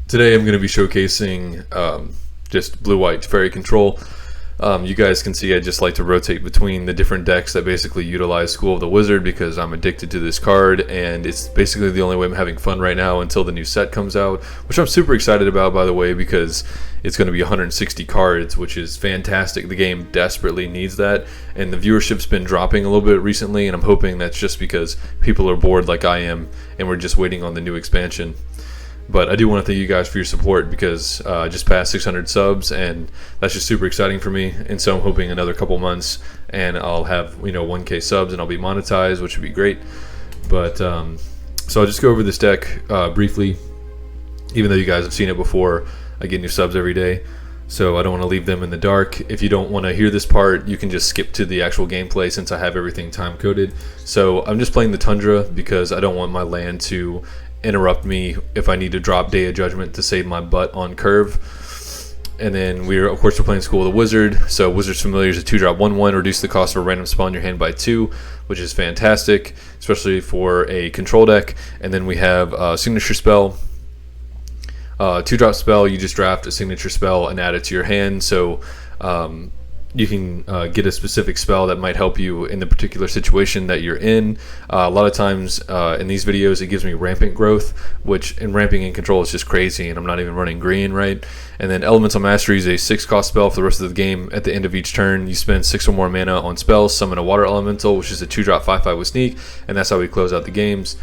Today I'm going to be showcasing just blue-white Teferi control. You guys can see I just like to rotate between the different decks that basically utilize School of the Wizard because I'm addicted to this card, and it's basically the only way I'm having fun right now until the new set comes out, which I'm super excited about, by the way, because it's going to be 160 cards, which is fantastic. The game desperately needs that, and the viewership's been dropping a little bit recently, and I'm hoping that's just because people are bored like I am and we're just waiting on the new expansion. But I do want to thank you guys for your support because I just passed 600 subs, and that's just super exciting for me. And so I'm hoping another couple months and I'll have 1K subs and I'll be monetized, which would be great. But so I'll just go over this deck briefly. Even though you guys have seen it before, I get new subs every day, so I don't want to leave them in the dark. If you don't want to hear this part, you can just skip to the actual gameplay since I have everything time coded. So I'm just playing the Tundra because I don't want my land to interrupt me if I need to drop Day of Judgment to save my butt on curve. And then we're playing School of the Wizard. So Wizard's Familiar is a 2-drop 1/1, reduce the cost of a random spell in your hand by 2, which is fantastic, especially for a control deck. And then we have Signature Spell, 2-drop spell. You just draft a signature spell and add it to your hand. So you can get a specific spell that might help you in the particular situation that you're in. A lot of times in these videos it gives me rampant growth, which in ramping in control is just crazy, and I'm not even running green, right? And then Elemental Mastery is a 6-cost spell for the rest of the game. At the end of each turn, you spend 6 or more mana on spells, summon a Water Elemental, which is a 2-drop 5/5 with Sneak, and that's how we close out the games.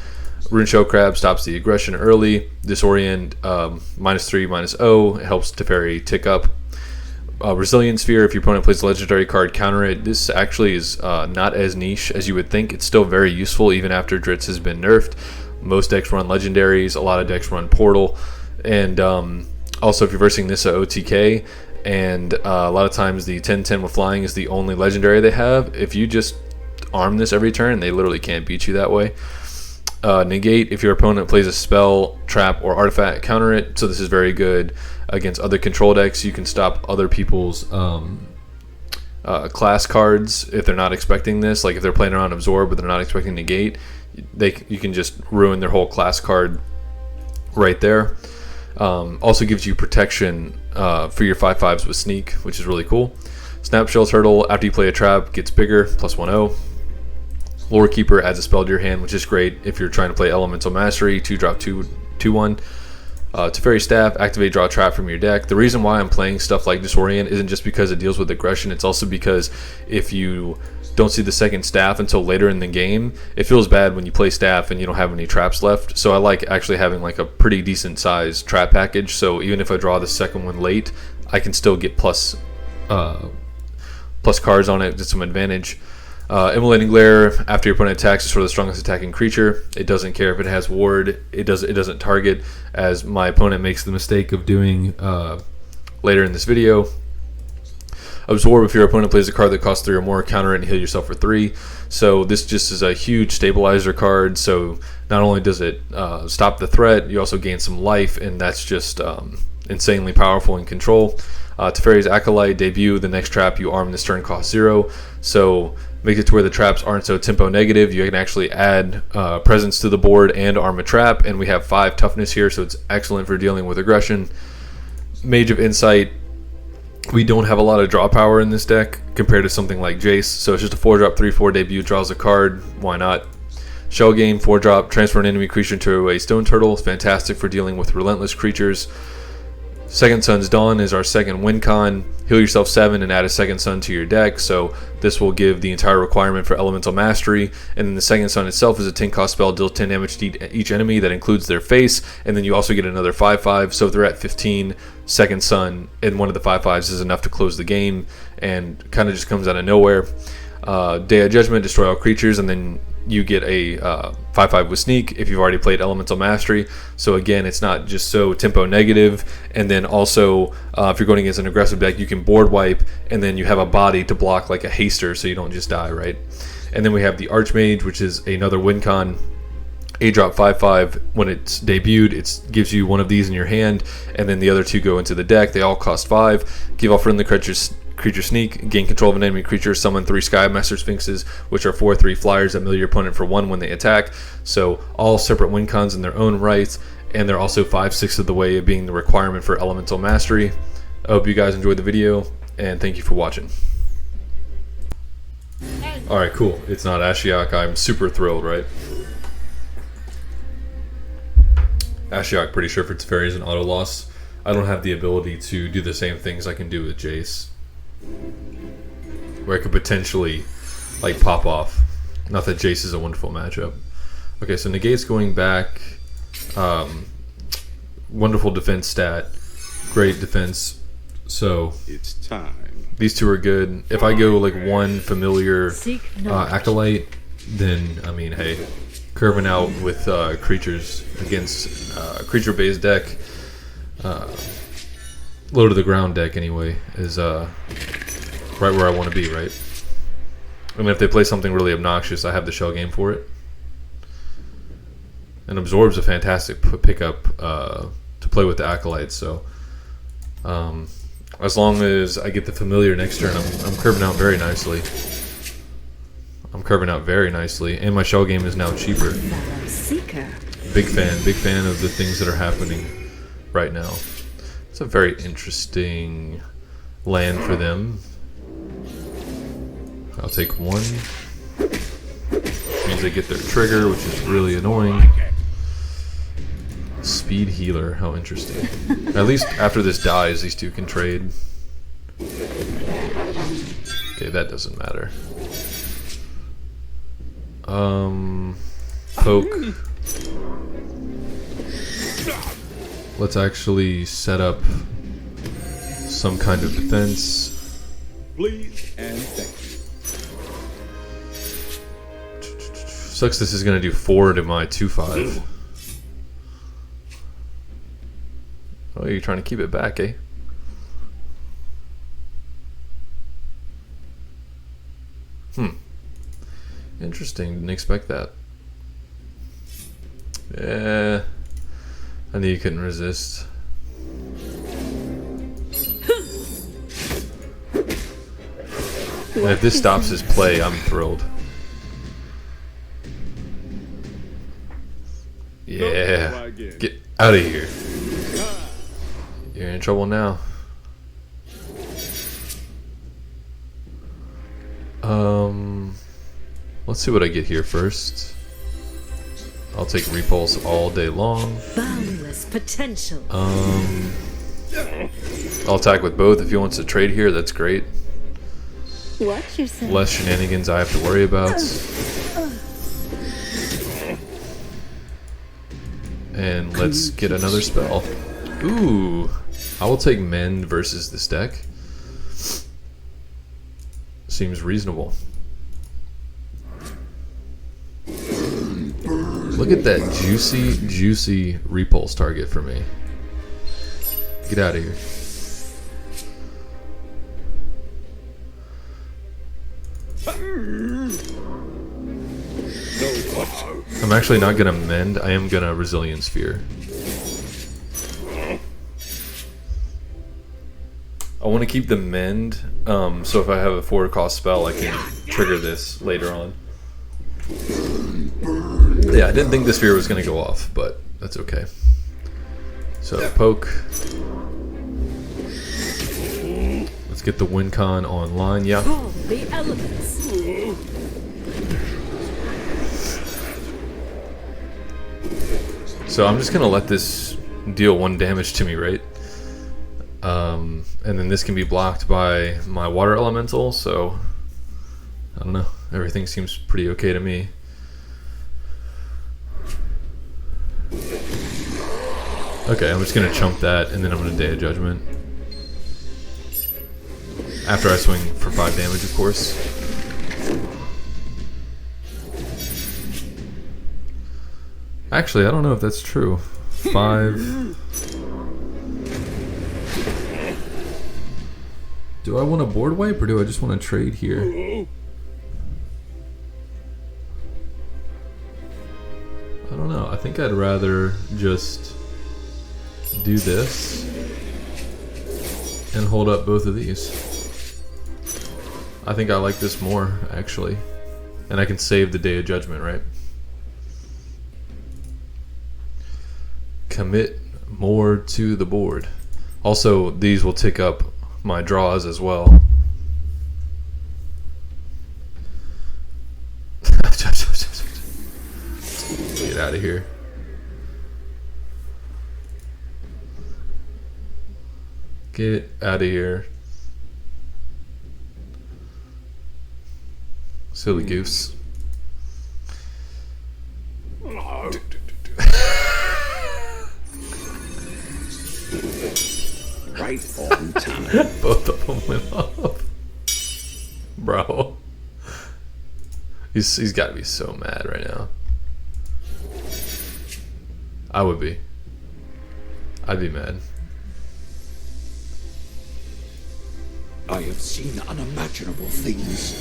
Runeshell Crab stops the aggression early. Disorient, -3/-0, it helps Teferi tick up. Resilient Sphere, if your opponent plays a legendary card, counter it. This actually is not as niche as you would think. It's still very useful even after Dritz has been nerfed. Most decks run legendaries, a lot of decks run Portal, and also if you're versing this at OTK, and a lot of times the 10/10 with flying is the only legendary they have. If you just arm this every turn, they literally can't beat you that way. Negate, if your opponent plays a spell, trap, or artifact, counter it. So this is very good against other control decks. You can stop other people's class cards if they're not expecting this. Like if they're playing around Absorb but they're not expecting Negate, you can just ruin their whole class card right there. Also gives you protection for your 5/5s with Sneak, which is really cool. Snapshell Turtle, after you play a trap, gets bigger, +1/0. Lorekeeper adds a spell to your hand, which is great if you're trying to play Elemental Mastery, 2-drop 2/1. Teferi Staff, activate, draw a trap from your deck. The reason why I'm playing stuff like Disorient isn't just because it deals with aggression, it's also because if you don't see the second staff until later in the game, it feels bad when you play staff and you don't have any traps left. So I like actually having like a pretty decent sized trap package, so even if I draw the second one late, I can still get plus cards on it, get some advantage. Immolating Glare, after your opponent attacks, is for the strongest attacking creature. It doesn't care if it has ward. It doesn't target, as my opponent makes the mistake of doing later in this video. Absorb, if your opponent plays a card that costs 3 or more, counter it and heal yourself for 3. So this just is a huge stabilizer card. So not only does it stop the threat, you also gain some life, and that's just insanely powerful in control. Teferi's Acolyte, debut. The next trap you arm this turn costs 0. So make it to where the traps aren't so tempo negative. You can actually add presence to the board and arm a trap, and we have 5 toughness here, so it's excellent for dealing with aggression. Mage of Insight, we don't have a lot of draw power in this deck compared to something like Jace, so it's just a 4-drop 3/4 debut, draws a card, why not? Shell Game, 4-drop, transfer an enemy creature into a Stone Turtle. It's fantastic for dealing with relentless creatures. Second Sun's Dawn is our second win con. Heal yourself 7 and add a Second Sun to your deck, so this will give the entire requirement for Elemental Mastery. And then the Second Sun itself is a 10-cost spell, deals 10 damage to each enemy. That includes their face, and then you also get another 5/5. So if they're at 15, Second Sun and one of the 5/5s is enough to close the game, and kind of just comes out of nowhere. Day of Judgment, destroy all creatures, and then you get a 5/5 with Sneak if you've already played Elemental Mastery. So again, it's not just so tempo negative. And then also, if you're going against an aggressive deck, you can board wipe, and then you have a body to block like a haster, so you don't just die, right? And then we have the Archmage, which is another win con. 8-drop 5/5. When it's debuted, it gives you one of these in your hand, and then the other 2 go into the deck. They all cost 5. Give all friendly creatures Sneak, gain control of an enemy creature, summon 3 Sky Master Sphinxes, which are 4/3 flyers that mill your opponent for 1 when they attack. So all separate win cons in their own right. and they're also 5/6 of the way of being the requirement for Elemental Mastery. I hope you guys enjoyed the video, and thank you for watching. Alright, cool. It's not Ashiok. I'm super thrilled, right? Ashiok, pretty sure for Teferi is an auto loss. I don't have the ability to do the same things I can do with Jace, where I could potentially like pop off. Not that Jace is a wonderful matchup. Okay, so Negate's going back. Wonderful defense stat, great defense. So it's time. These two are good. If I go like one familiar Acolyte, then I mean, hey, curving out with creatures against creature-based deck, low to the ground deck anyway, is right where I want to be, right? And if they play something really obnoxious, I have the shell game for it. And Absorb's a fantastic pickup to play with the Acolyte, so as long as I get the familiar next turn, I'm curving out very nicely. I'm curving out very nicely, and my shell game is now cheaper. Big fan of the things that are happening right now. It's a very interesting land for them. I'll take one. Means they get their trigger, which is really annoying. Speed healer, how interesting. At least after this dies, these two can trade. Okay, that doesn't matter. Poke. Let's actually set up some kind of defense. Please and thank you. Sucks this is going to do 4 to my 2/5. Oh, you're trying to keep it back, eh? Interesting. Didn't expect that. Yeah. I knew you couldn't resist. And if this stops his play, I'm thrilled. Yeah. Get out of here. You're in trouble now. Let's see what I get here first. I'll take Repulse all day long. Boundless potential. I'll attack with both. If he wants to trade here, that's great. Watch yourself. Less shenanigans I have to worry about. And let's get another spell. Ooh. I will take Mend versus this deck. Seems reasonable. Look at that juicy repulse target for me. Get out of here. I'm actually not gonna Mend. I am gonna Resilient Sphere. I want to keep the Mend, so if I have a 4-cost spell, I can trigger this later on. Yeah, I didn't think the Sphere was going to go off, but that's okay. So, Poke. Let's get the win con online, yeah. The elements. So I'm just going to let this deal 1 damage to me, right? And then this can be blocked by my water elemental, so I don't know. Everything seems pretty okay to me. Okay, I'm just gonna chump that, and then I'm gonna Day of Judgment. After I swing for 5 damage, of course. Actually, I don't know if that's true. 5... Do I want a board wipe, or do I just want to trade here? I don't know. I think I'd rather just do this and hold up both of these. I think I like this more, actually. And I can save the Day of Judgment, right? commit more to the board. Also, these will tick up my draws as well. Get out of here. Get out of here. Silly goose. Right on time. Both of them went off. Bro. He's got to be so mad right now. I would be. I'd be mad. I have seen unimaginable things.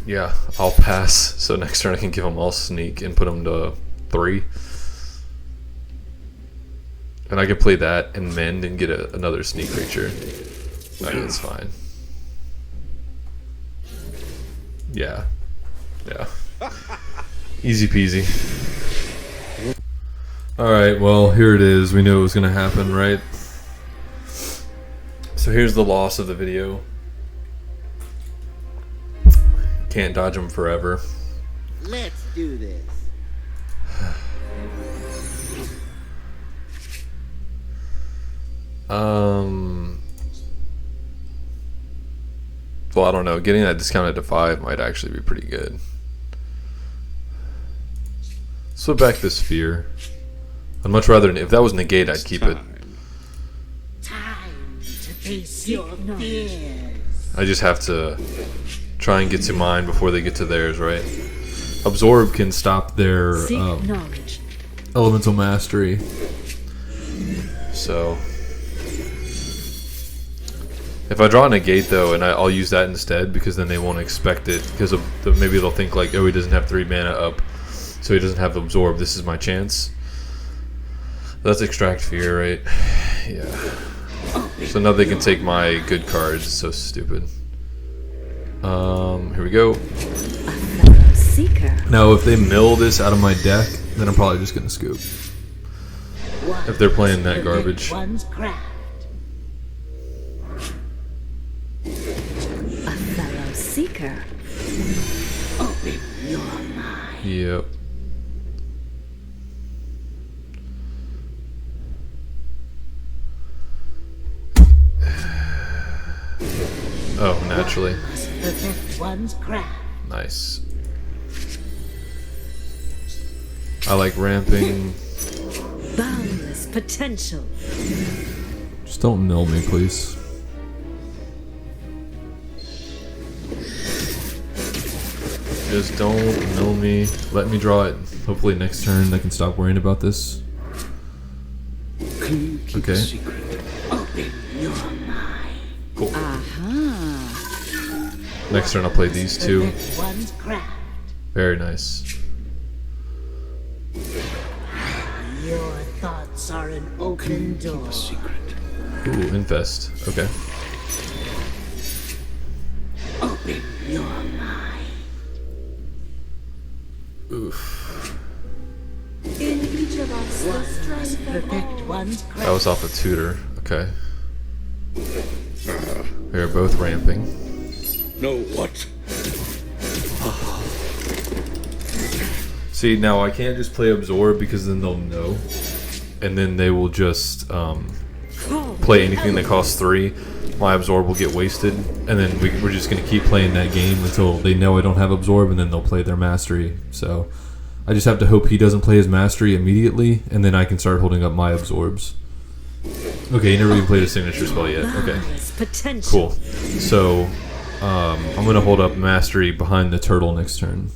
Yeah, I'll pass. So next turn I can give them all sneak and put them to 3. And I can play that and mend and get another sneak creature. Alright, that's fine. Yeah. Yeah. Easy peasy. Alright, well, here it is. We knew it was going to happen, right? So here's the loss of the video. Can't dodge them forever. Let's do this. Well, I don't know. Getting that discounted to 5 might actually be pretty good. Let's flip back the sphere. I'd much rather, if that was Negate, I'd keep it. Time to face your fears. I just have to try and get to mine before they get to theirs, right? Absorb can stop their Seek knowledge. elemental mastery. So if I draw a Negate though, and I'll use that instead, because then they won't expect it, because of maybe they'll think like, oh, he doesn't have 3 mana up, so he doesn't have Absorb. This is my chance. That's Extract Fear, right? Yeah. So now they can take my good cards. It's so stupid. Here we go. Seeker. Now, if they mill this out of my deck, then I'm probably just gonna scoop. If they're playing that garbage. One's craft. A fellow seeker. Open your mind. Yep. Oh, naturally. Perfect one's craft. Nice. I like ramping. Boundless potential. Just don't mill me, please. Just don't mill me. Let me draw it. Hopefully next turn I can stop worrying about this. Can you keep Okay. a secret? Open your mind. Cool. Aha. Next turn I'll play these two. Perfect one's craft. Very nice. Your thoughts are an open door. A secret. Ooh, infest. Okay. Open your mind. Oof. In each of us, the strength of Perfect one's That craft. was off a tutor. Okay. We are both ramping. No, what? See, now I can't just play Absorb because then they'll know. And then they will just play anything that costs 3. My Absorb will get wasted. And then we're just going to keep playing that game until they know I don't have Absorb, and then they'll play their Mastery. So I just have to hope he doesn't play his Mastery immediately, and then I can start holding up my Absorbs. Okay, he never even played a signature spell yet. Okay. boundless potential. Cool. So I'm going to hold up Mastery behind the turtle next turn.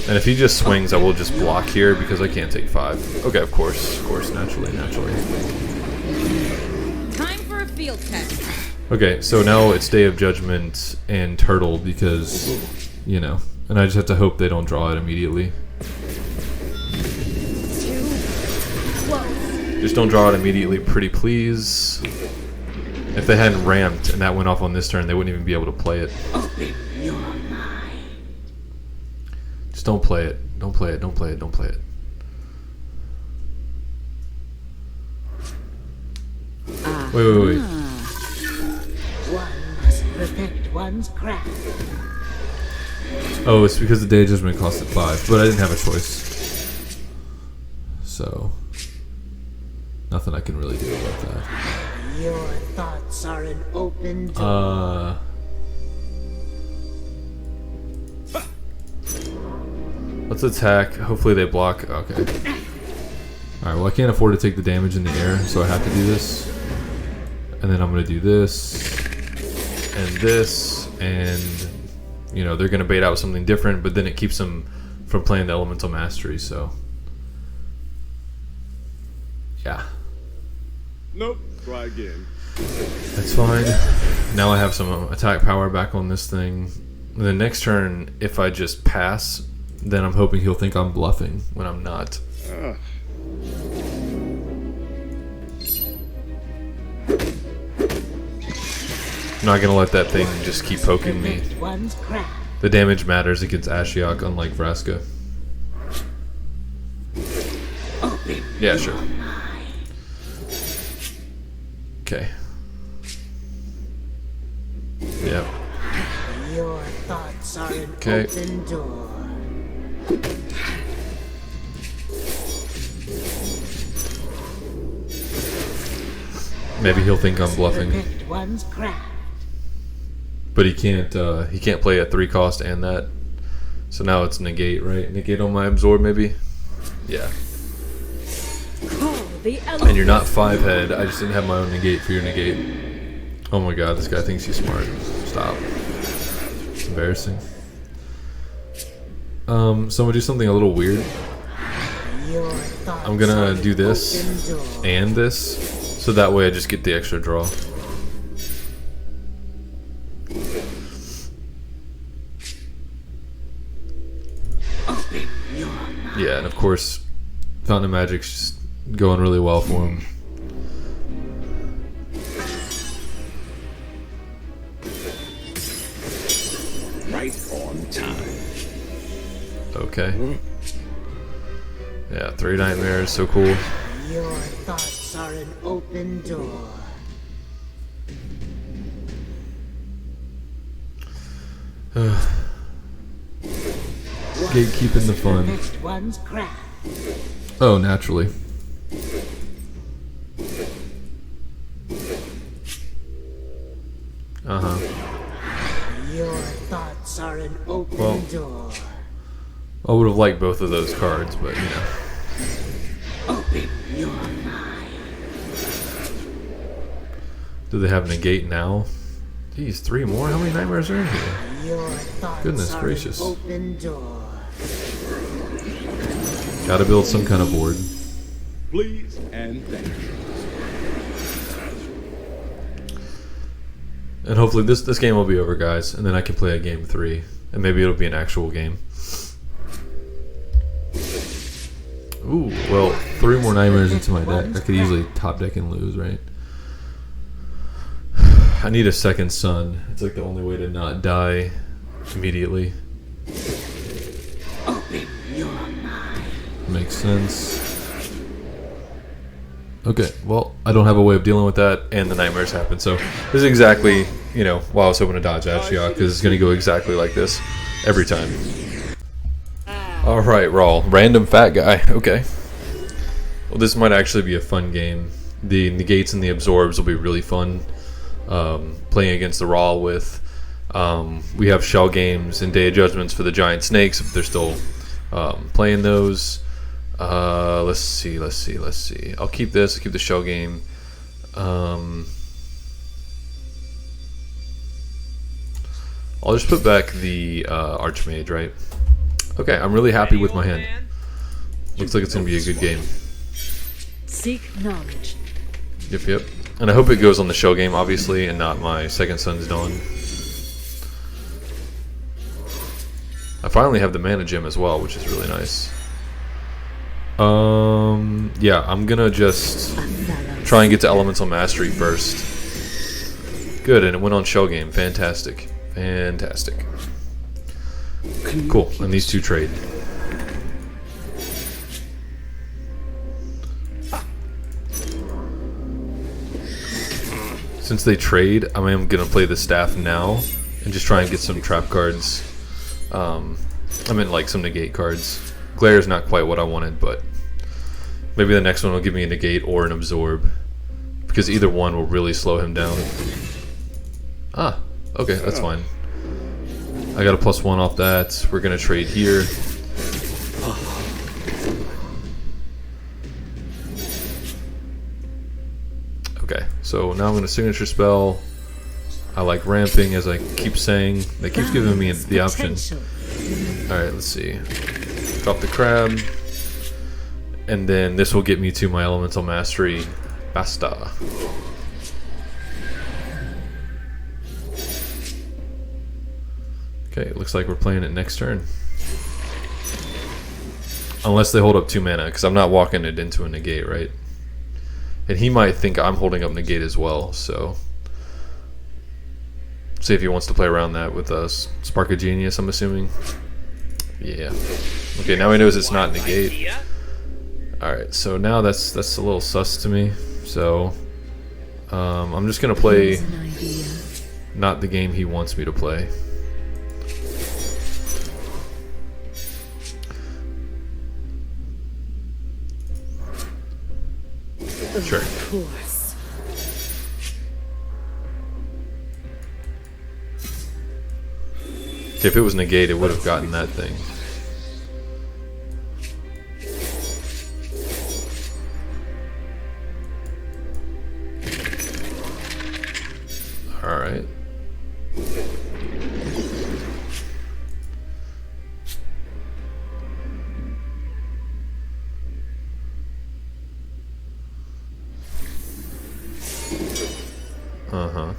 And if he just swings, I will just block here because I can't take 5. Okay, of course, naturally. Time for a field test. Okay, so now it's Day of Judgment and Turtle because, you know, and I just have to hope they don't draw it immediately. Just don't draw it immediately, pretty please. If they hadn't ramped and that went off on this turn, they wouldn't even be able to play it. Open your mind. Just don't play it. Don't play it. Don't play it. Don't play it. Wait. One must protect one's craft. Oh, it's because the Day of Judgment costed 5, but I didn't have a choice. So, nothing I can really do about that. Your thoughts are an open door. Let's attack. Hopefully they block. Okay. Alright, well I can't afford to take the damage in the air, so I have to do this. And then I'm going to do this. And this. And, you know, they're going to bait out something different, but then it keeps them from playing the Elemental Mastery, so. Yeah. Nope. Try again. That's fine. Now I have some attack power back on this thing. The next turn, if I just pass, then I'm hoping he'll think I'm bluffing when I'm not. I'm not gonna let that thing just keep poking me. The damage matters against Ashiok, unlike Vraska. Yeah, sure. Okay. Yep. Your thoughts are an Okay. open door. Maybe he'll think I'm bluffing, Protect one's craft. but he can't play at 3 cost and that. So now it's negate, right? Negate on my absorb, maybe. Yeah. Call the And you're not 5 head. I just didn't have my own negate for your negate. Oh my god, this guy thinks he's smart. Stop. It's embarrassing. So I'm gonna do something a little weird. Your thoughts I'm gonna are do an this open door. and this, so that way I just get the extra draw. Yeah, and of course, Fountain of Magic's just going really well for him. Right on time. Okay. Yeah, 3 nightmares, so cool. Your thoughts are an open door. Gatekeeping the fun. Protect one's craft. Oh, naturally. Your thoughts are an open Well, door. I would have liked both of those cards, but you know. Open your mind. Do they have negate now? Geez, 3 more? How many nightmares are in here? Your thoughts Goodness are gracious. an open door. Gotta build some kind of board. Please and thank you. And hopefully this game will be over, guys, and then I can play a game 3. And maybe it'll be an actual game. Ooh, well, 3 more nightmares into my deck. I could easily top deck and lose, right? I need a second sun. It's like the only way to not die immediately. Open your mind. Makes sense. Okay, well, I don't have a way of dealing with that, and the nightmares happen. So this is exactly, you know, why I was hoping to dodge Ashiok, because it's going to go exactly like this every time. Alright, Rawl. Random fat guy. Okay. Well, this might actually be a fun game. The negates and the absorbs will be really fun. Playing against the Rawl with. We have shell games and Day of Judgments for the giant snakes if they're still playing those. Let's see. I'll keep this. I'll keep the shell game. I'll just put back the Archmage, right? Okay, I'm really happy with my hand. Looks like it's going to be a good game. Seek knowledge. Yep. And I hope it goes on the shell game, obviously, and not my second son's dawn. I finally have the mana gem as well, which is really nice. Yeah, I'm gonna just try and get to Elemental Mastery first. Good, and it went on shell game. Fantastic. Cool, and these two trade. Since they trade, I am going to play the staff now and just try and get some trap cards. I meant like some negate cards. Glare is not quite what I wanted, but maybe the next one will give me a negate or an absorb, because either one will really slow him down. Ah, okay, that's fine. I got a +1 off that. We're going to trade here. Okay, so now I'm going to signature spell. I like ramping, as I keep saying. That keeps giving me the option. Alright, let's see. Drop the crab. And then this will get me to my elemental mastery. Basta. Okay, it looks like we're playing it next turn. Unless they hold up 2 mana, because I'm not walking it into a negate, right? And he might think I'm holding up negate as well, so... See if he wants to play around that with Spark of Genius, I'm assuming. Yeah. Okay, now he knows it's not negate. Alright, so now that's a little sus to me. So I'm just gonna play not the game he wants me to play. Sure. Of course. If it was negate, it would have gotten that thing. Alright. Uh-huh.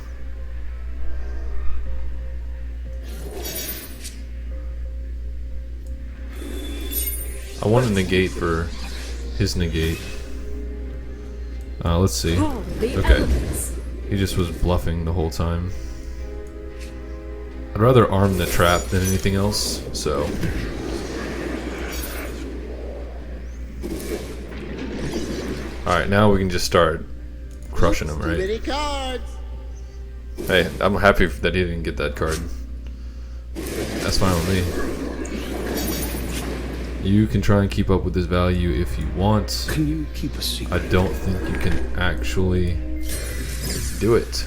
I want a negate for his negate. Let's see. Okay. He just was bluffing the whole time. I'd rather arm the trap than anything else, so... Alright, now we can just start crushing him, right? Hey, I'm happy that he didn't get that card. That's fine with me. You can try and keep up with his value if you want. Can you keep a secret? I don't think you can actually do it.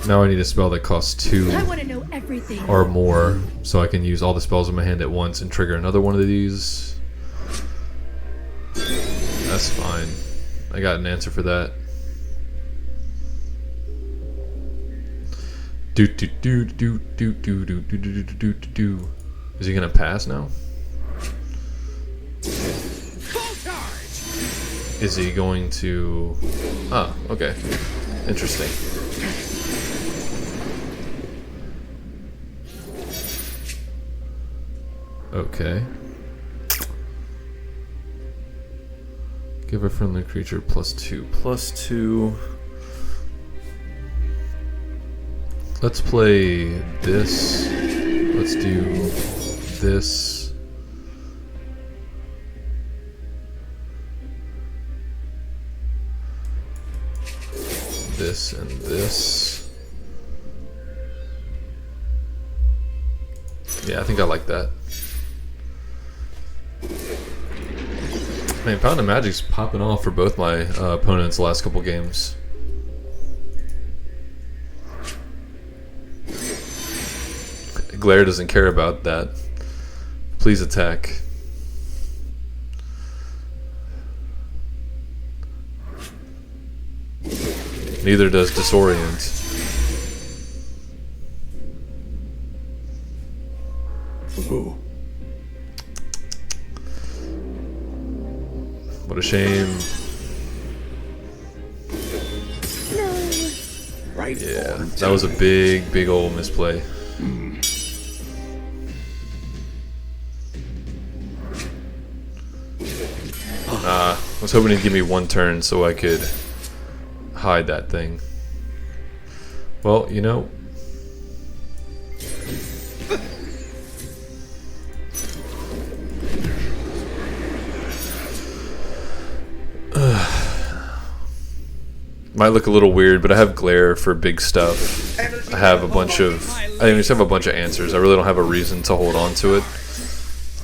Now I need a spell that costs 2 I want to know everything. or more, so I can use all the spells in my hand at once and trigger another one of these. That's fine. I got an answer for that. Do do do do do do do do do do do do. Is he gonna pass now? Is he going to? Ah, okay. Interesting. Okay. Give a friendly creature +2. +2. Let's play this. Let's do this. This and this. Yeah, I think I like that. Man, Pound of Magic's popping off for both my opponents the last couple games. Glare doesn't care about that. Please attack. Neither does Disorient. Ooh. What a shame. Right. Yeah, that was a big old misplay. I was hoping he'd give me 1 turn so I could hide that thing. Well, you know. Might look a little weird, but I have glare for big stuff. I have a bunch of... I just have a bunch of answers. I really don't have a reason to hold on to it.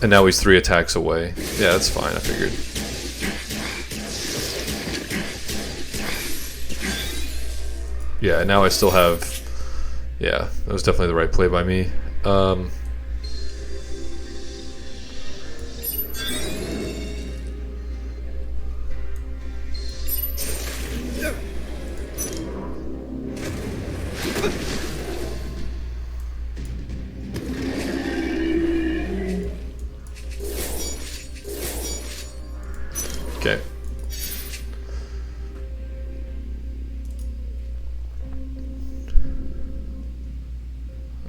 And now he's 3 attacks away. Yeah, that's fine, I figured. Yeah, now I still have... Yeah, that was definitely the right play by me. Okay.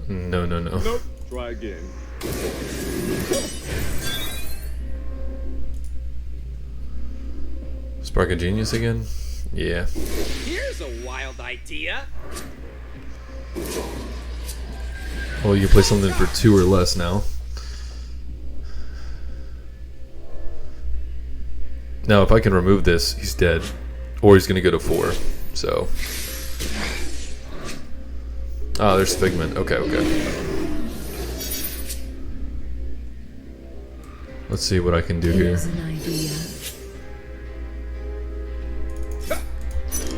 No. Nope. Try again. Spark of Genius again? Yeah. Here's a wild idea. Well, you play something for 2 or less now. Now, if I can remove this, he's dead. Or he's going to go to 4. So. Ah, there's Figment. Okay. Let's see what I can do here. Here's an idea.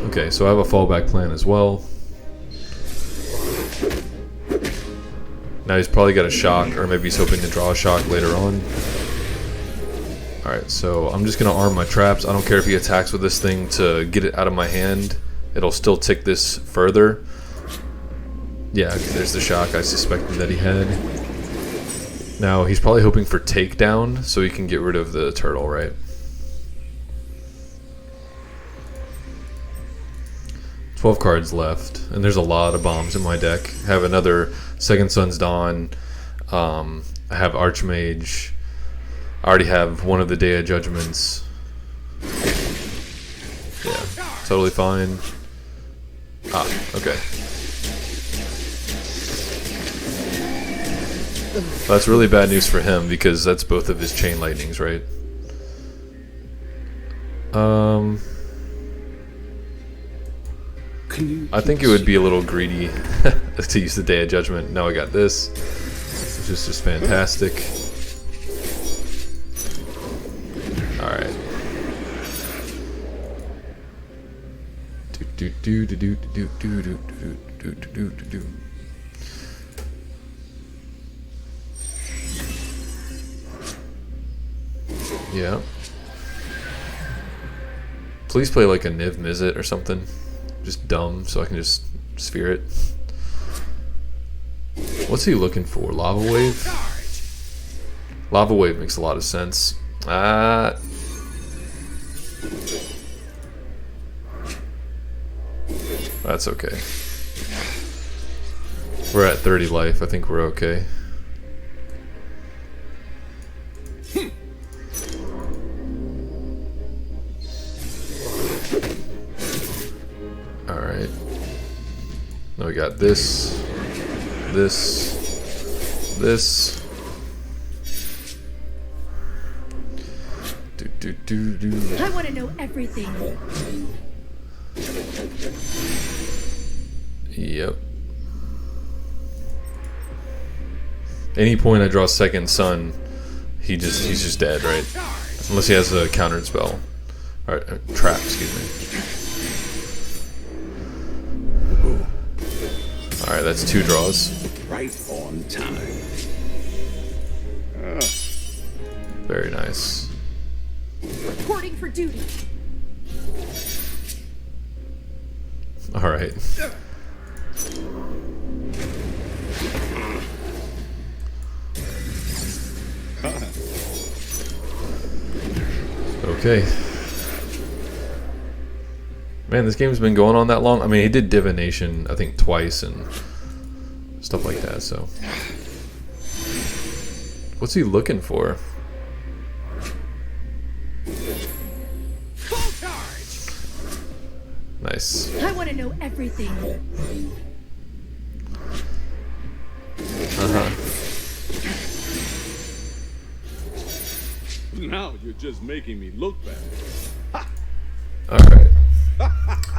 Okay, so I have a fallback plan as well. Now he's probably got a shock, or maybe he's hoping to draw a shock later on. Alright, so I'm just going to arm my traps. I don't care if he attacks with this thing to get it out of my hand. It'll still tick this further. Yeah, there's the shock I suspected that he had. Now, he's probably hoping for takedown, so he can get rid of the turtle, right? 12 cards left, and there's a lot of bombs in my deck. I have another Second Sun's Dawn. I have Archmage. I already have one of the Day of Judgments. Yeah, totally fine. Ah, okay. That's really bad news for him because that's both of his Chain Lightnings, right? I think it would be a little greedy to use the Day of Judgment. Now I got this, which is just fantastic. Alright. Yeah. Please play like a Niv Mizzet or something. Just dumb, so I can just sphere it. What's he looking for? Lava Wave? Lava Wave makes a lot of sense. That's okay. We're at 30 life. I think we're okay. Alright. Now we got this. I want to know everything. Yep. Any point I draw Second Sun, he's just dead, right? Unless he has a countered spell. Alright, trap, excuse me. Alright, that's 2 draws. Right on time. Very nice. Reporting for duty. Alright. Okay. Man, this game's been going on that long. I mean, he did Divination, I think, twice and stuff like that, so. What's he looking for? Nice. I know everything. Now you're just making me look bad. Alright.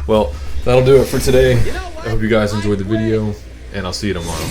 Well, that'll do it for today. I hope you guys enjoyed the video, and I'll see you tomorrow.